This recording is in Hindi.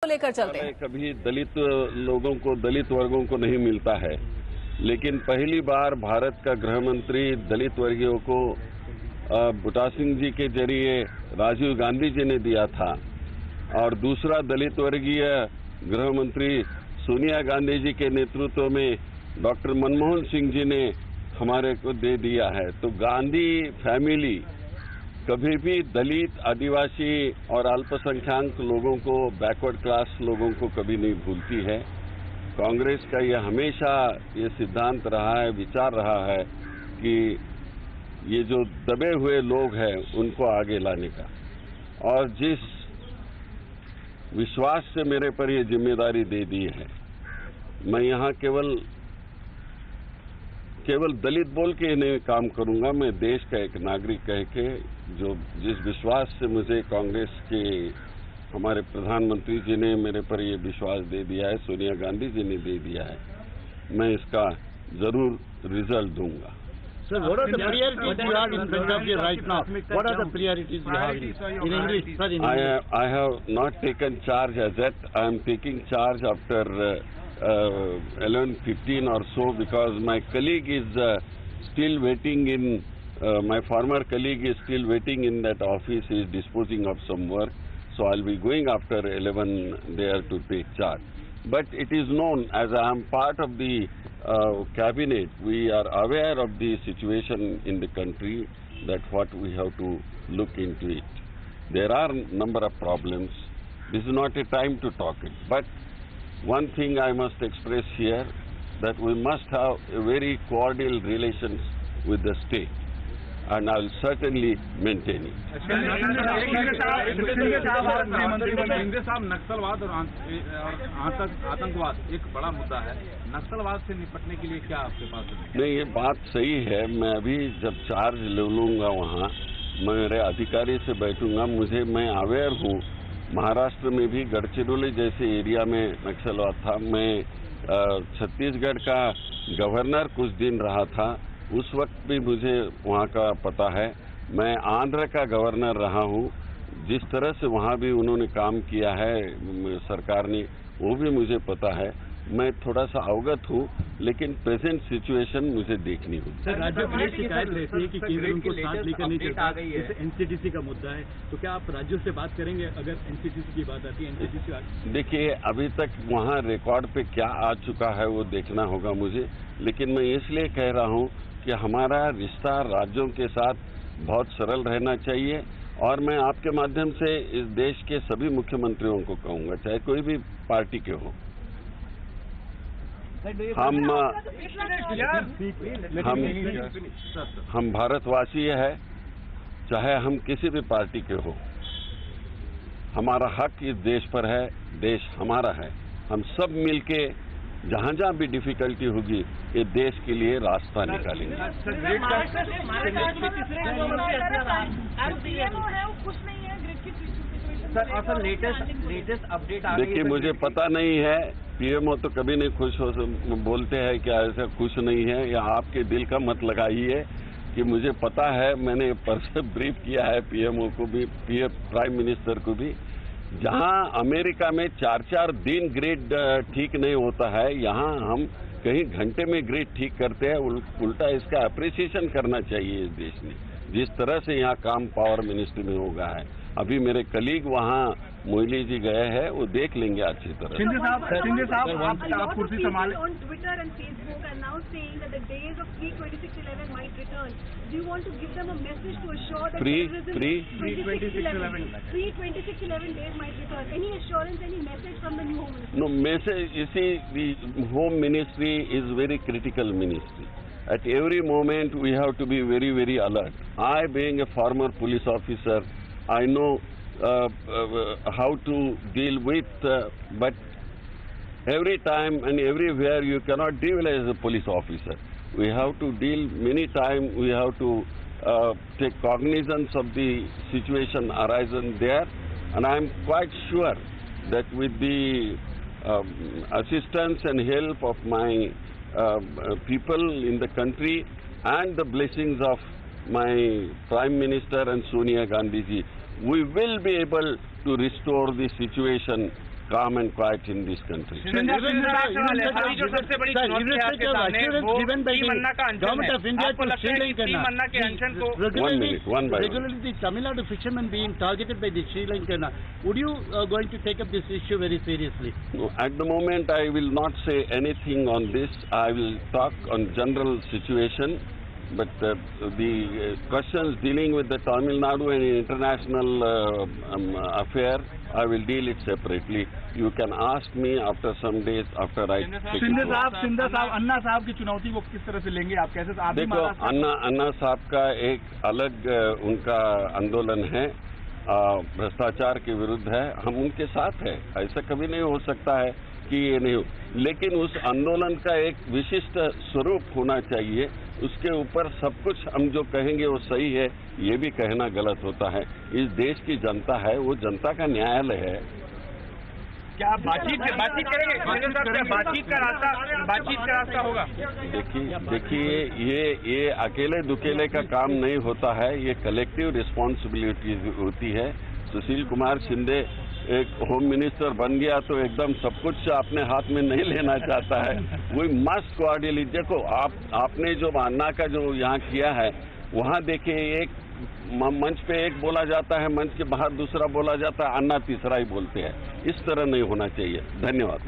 लेकर चलते हैं। कभी दलित लोगों को, दलित वर्गों को नहीं मिलता है, लेकिन पहली बार भारत का गृह मंत्री दलित वर्गीयों को बूटा सिंह जी के जरिए राजीव गांधी जी ने दिया था, और दूसरा दलित वर्गीय गृह मंत्री सोनिया गांधी जी के नेतृत्व में डॉक्टर मनमोहन सिंह जी ने हमारे को दे दिया है। तो गांधी फैमिली कभी भी दलित, आदिवासी और अल्पसंख्यक लोगों को, बैकवर्ड क्लास लोगों को कभी नहीं भूलती है। कांग्रेस का यह हमेशा ये सिद्धांत रहा है, विचार रहा है कि ये जो दबे हुए लोग हैं उनको आगे लाने का। और जिस विश्वास से मेरे पर ये जिम्मेदारी दे दी है, मैं यहाँ केवल दलित बोल के नहीं काम करूंगा, मैं देश का एक नागरिक कह के, जो जिस विश्वास से मुझे कांग्रेस के हमारे प्रधानमंत्री जी ने मेरे पर ये विश्वास दे दिया है, सोनिया गांधी जी ने दे दिया है, मैं इसका जरूर रिजल्ट दूंगा। Sir, what are the priorities you have in front of you right now? What are the priorities you have in English? Sir, in English. I have not taken charge as yet. I am taking charge after 11:15 or so, because my colleague is still waiting in. My former colleague is still waiting in that office. He is disposing of some work, so I'll be going after 11 there to take charge. But it is known, as I am part of the cabinet, we are aware of the situation in the country, that what we have to look into it. There are number of problems. This is not a time to talk it. But one thing I must express here, that we must have a very cordial relations with the state, and I'll certainly maintain it. नक्सलवाद और आतंकवाद एक बड़ा मुद्दा है। नक्सलवाद से निपटने के लिए क्या आपके पास है? नहीं, ये बात सही है। मैं अभी जब चार्ज ले लूंगा वहाँ, मैं मेरे अधिकारी से बैठूंगा। मैं अवेयर हूँ, महाराष्ट्र में भी गढ़चिरौली जैसे एरिया में नक्सलवाद था। मैं छत्तीसगढ़ का गवर्नर कुछ दिन रहा था, उस वक्त भी मुझे वहाँ का पता है। मैं आंध्र का गवर्नर रहा हूँ, जिस तरह से वहाँ भी उन्होंने काम किया है सरकार ने, वो भी मुझे पता है। मैं थोड़ा सा अवगत हूँ, लेकिन प्रेजेंट सिचुएशन मुझे देखनी होगी। सर, राज्य पुलिस शिकायत रहती है कि केंद्र उनको साथ लेकर नहीं चलता, जैसे एनसीटीसी का मुद्दा है, तो क्या आप राज्यों से बात करेंगे अगर एनसीटीसी की बात आती है? एनसीटीसी देखिए, अभी तक वहाँ रिकॉर्ड पे क्या आ चुका है वो देखना होगा मुझे, लेकिन मैं इसलिए कह रहा हूँ कि हमारा रिश्ता राज्यों के साथ बहुत सरल रहना चाहिए। और मैं आपके माध्यम से इस देश के सभी मुख्यमंत्रियों को कहूँगा, चाहे कोई भी पार्टी के हो, हम भारतवासी है, चाहे हम किसी भी पार्टी के हो, हमारा हक इस देश पर है, देश हमारा है। हम सब मिलके जहाँ जहाँ भी डिफिकल्टी होगी, ये देश के लिए रास्ता निकालेंगे। देखिए, मुझे पता नहीं है, पीएमओ तो कभी नहीं खुश हो, बोलते हैं कि ऐसा खुश नहीं है, या आपके दिल का मत लगाइए कि मुझे पता है। मैंने परसों ब्रीफ किया है पीएमओ को भी, प्राइम मिनिस्टर को भी। जहां अमेरिका में 4-4 दिन ग्रिड ठीक नहीं होता है, यहां हम कहीं घंटे में ग्रिड ठीक करते हैं। उल्टा इसका अप्रिसिएशन करना चाहिए इस देश ने, जिस तरह से यहाँ काम पावर मिनिस्ट्री में होगा है। अभी मेरे कलीग वहाँ मोइली जी गए हैं, वो देख लेंगे अच्छी तरह। शिंदे साहब, आप कुर्सी संभाल। On Twitter and Facebook are now saying that the days of pre-2611 might return. Do you want to give them a message to assure that pre-2611 days might return? Any assurance, any message from the new Home Ministry? No message. You see, the Home Ministry is very critical ministry. At every moment, we have to be very, very alert. I, being a former police officer, I know how to deal with, but every time and everywhere you cannot deal as a police officer. We have to deal many times, we have to take cognizance of the situation arising there, and I am quite sure that with the assistance and help of my people in the country and the blessings of my Prime Minister and Sonia Gandhi ji, we will be able to restore the situation calm and quiet in this country. अभी जो सबसे बड़ी चुनौती है आपके सामने वो टीम अन्ना का अनशन है। आपको लगता है कि टीम अन्ना के अनशन को regularly the Tamil Nadu fishermen being targeted by the Sri Lankan, would you going to take up this issue very seriously? No, at the moment I will not say anything on this. I will talk on general situation. But the questions dealing with the Tamil Nadu and international affair, I will deal it separately. You can ask me after some days after I take Shinde साहब अन्ना साहब की चुनौती को किस तरह से लेंगे आप? कैसे आप? देखो, अन्ना साहब का एक अलग उनका आंदोलन है, भ्रष्टाचार के विरुद्ध है। हम उनके साथ हैं, ऐसा कभी नहीं हो सकता है कि ये नहीं हो, लेकिन उस आंदोलन का एक विशिष्ट स्वरूप होना चाहिए। उसके ऊपर सब कुछ हम जो कहेंगे वो सही है, ये भी कहना गलत होता है। इस देश की जनता है, वो जनता का न्यायालय है। क्या आप बातचीत करेंगे? बातचीत का रास्ता होगा? देखिए ये अकेले दुकेले का काम नहीं होता है, ये कलेक्टिव रिस्पॉन्सिबिलिटी होती है। सुशील कुमार शिंदे एक होम मिनिस्टर बन गया तो एकदम सब कुछ अपने हाथ में नहीं लेना चाहता है। वही मस्ट कोऑर्डिनेट। देखो, आपने जो अन्ना का जो यहाँ किया है, वहाँ देखिए एक मंच पे एक बोला जाता है, मंच के बाहर दूसरा बोला जाता है, अन्ना तीसरा ही बोलते हैं। इस तरह नहीं होना चाहिए। धन्यवाद।